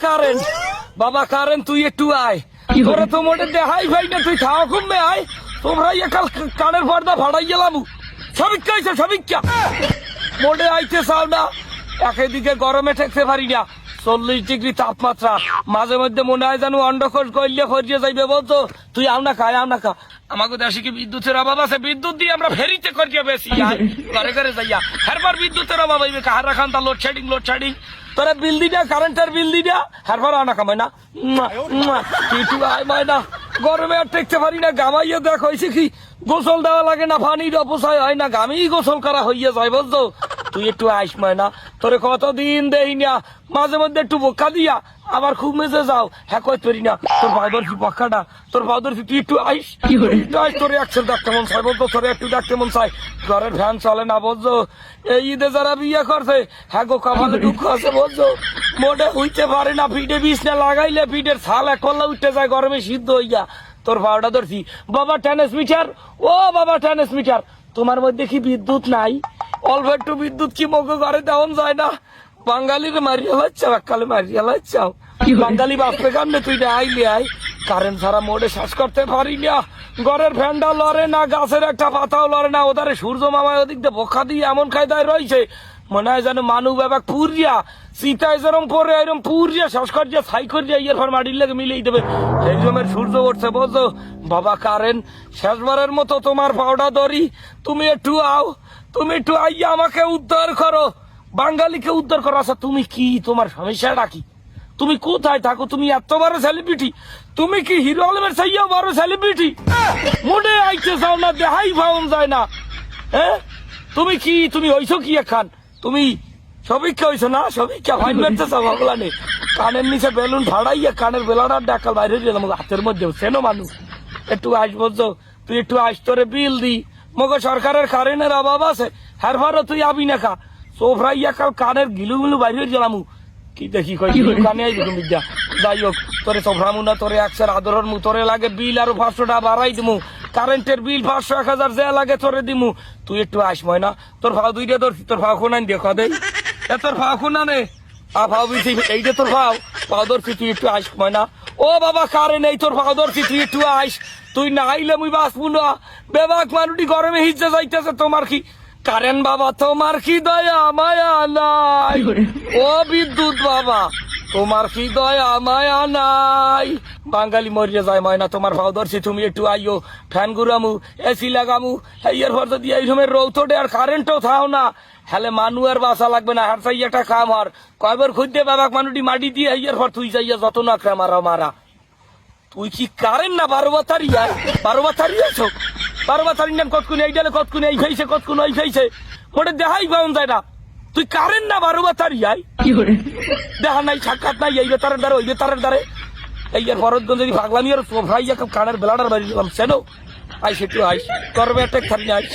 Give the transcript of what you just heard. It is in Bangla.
কারেন, বাবা কারেন তুই একটু আয়, তোরা তো মোটে দেখাই ভাই না, তুই খাওয়া কমবে আয়, তোমরা একাল কানের পর্দা ফাড়াই গেলাম, সবিক্ষা আইছে সবিক্ষা, মোটে আইতে চাও না, একদিকে গরমে ঠেকতে পারি না, 40 ডিগ্রি তাপমাত্রা, মাঝে মধ্যে মনে হয় যেন অন্ডকোষ গইলে ফরিয়ে যাইবে, বলতো তুই আও না খায় আও না খা, আমাকে দেশে কি বিদ্যুতের অভাব আছে? বিদ্যুৎ দিয়ে আমরা ফেরিতে করিয়ে বেশি ঘরে ঘরে যাইয়া, এরপর বিদ্যুতের অভাব হইবে, কাহার রাখান তা লোডশেডিং, তোরা বিল দিনা, কারেন্টের বিল দিনা, এরপর আনা কামাই না, কিছু আয় ময়না, গরমে আর টেকতে পারি না, গামাইয়া দেখ হয়েছে কি, গোসল দেওয়া লাগে না, পানির অপচয় হয় না, গামেই গোসল করা হইয়া যায়, বুঝছো? তুই একটু আইস ময়না, তোরে কতদিন দেই না, মাঝে মধ্যে একটু বোকা দিয়া আবার খুব মেজে যাও, হ্যাঁ কই তৈরি না, তোর ভাউদর কি পক্ষাটা, তোর ভাউদর কি, তুই একটু আইস, তোরে একশো ডাকতে মন চাই, বলতো তোরে একটু ডাকতে মন চাই, ঘরের ফ্যান চলে না, বুঝছো? এই ঈদে যারা বিয়ে করছে, হ্যাঁ গো কপালে দুঃখ আছে, বুঝছো? মোটে উঠতে পারে না, পিঠে বিছনা লাগাইলে পিঠের ছাল এক কল্লা উঠতে যায়, গরমে সিদ্ধ হইয়া, তোর ভাওটা ধরছি, বাবা ট্রান্সমিটার, ও বাবা ট্রান্সমিটার, তোমার মধ্যে কি বিদ্যুৎ নাই? অল্প একটু বিদ্যুৎ কি মগে ঘরে দেওয়া যায় না? বাঙালির মারিয়া লাচ্ছাও, এককালে মারিয়া লাচ্ছাও, বাঙালি বাপরে কামনে, তুই না আইলে আয়, কারেন্ট ছাড়া মোড়ে শ্বাস করতে পারি না, ঘরের ফ্যানটা লড়ে না, গাছের একটা পাতাও লড়ে না, ওধারে সূর্য মামায় ওদিক দিয়ে বোকা দিয়ে এমন কায়দায় রয়েছে, মনে হয় যেন মানু বাবা পুরিয়া সীতায় যেরম পরে এরম পুরিয়া শ্বাস করিয়া ছাই করিয়া ইয়ের পর মাটির লেগে মিলিয়ে দেবে, এই জমের সূর্য উঠছে, বলছো? বাবা কারেন্ট শেষবারের মতো তোমার পাউডা ধরি, তুমি একটু আও, তুমি একটু আইয়া আমাকে উদ্ধার করো, বাঙালিকে উদ্ধার করো। আচ্ছা তুমি কি, তোমার সমস্যাটা কি? তুমি কোথায় থাকো? তুমি এত বড় সেলিব্রিটি, তুমি কি হিরো আলমের চাইয়াও বড় সেলিব্রিটি? মনে আইতে চাও না, দেখাই পাওয়া যায় না, হ্যাঁ? তুমি কি, তুমি হইছো কি এখান? তুমি সবিক্ষা হইছো না? সবিক্ষা ফাইন বেরতেছো ভগলানে, কানের নিচে বেলুন ফাড়াইয়া কানের বেলাটার ডাকাল বাইরে দিয়ে হাতের মধ্যে সেনো মানুষ, একটু আইস, বলছো? তুই একটু আইস, তোরে বিল দি, মগে সরকারের কারেন্টের অভাব আছে, হ্যার ভারও তুই আবি না খা, সোফরাইয়া কাল কানের গিলু গিলু বাইরে গেলাম, কি দেখি কই কানে আই দেখুন বিদ্যা, যাই হোক তোরে সোফরামু না, তোরে একশের আদরের মু, তোরে লাগে বিল আরো 500 টাকা বাড়াই দিমু, কারেন্টের বিল 500 1000 যা লাগে তোরে দিমু, তুই একটু আইস ময়না, তোর ভাও দুইটা ধরছি, তোর ভাও কোনান দেখা দেই, তোর ভাও কোনা নে, ভাও বিছি এইটা তোর ভাও, ভাও ধরছি, তুই একটু আইস ময়না, ও বাবা কারে নেই, তোর ভাও ধরছি, তুই একটু আইস, তুই না আইলে মুই বাঁচবো না, বেবাক মানুষটি গরমে হিজে যাইতেছে, তোমার কি কারেন বাবা, তোমার কি দয়া মায়া নাই? ও বিদ্যুৎ বাবা, তোমার কি দয়া মায়া নাই? বাঙালি মরিয়া যায় ময়না, তোমার ভাও ধরছি, তুমি একটু আইও, ফ্যান ঘুরামু, এসি লাগামু, এর পর যদি এই সময় রৌতটে আর কারেন্টও থাও না, হলে মানু আর বাসা লাগবে না, হার চাই একটা কাম হর, কয়বার খুঁজতে বাবাক মানুষটি মাটি দিয়ে এর পর তুই যাইয়া যত না মারা মারা, তুই কি কারেন না 12 বাতারি? 12 বাতারি আছো, 12 বাতারি নাম কতক্ষণ এই ডালে, কতক্ষণ এই ফেইছে, কতক্ষণ ওই ফেইছে, ওটা দেখাই পাওয়া যায় না, তুই কারেন না 12 বাতারি দেখা নাই, সাক্ষাৎ নাই, এই বেতারের দ্বারে ওই বেতারের দ্বারে, এই আর ভরতগঞ্জ যদি ভাগলামি আর ভাই কানের বেলাটার বাড়ি গেলাম, সেনো আইস একটু আইস, করবে একটা খালি আইস।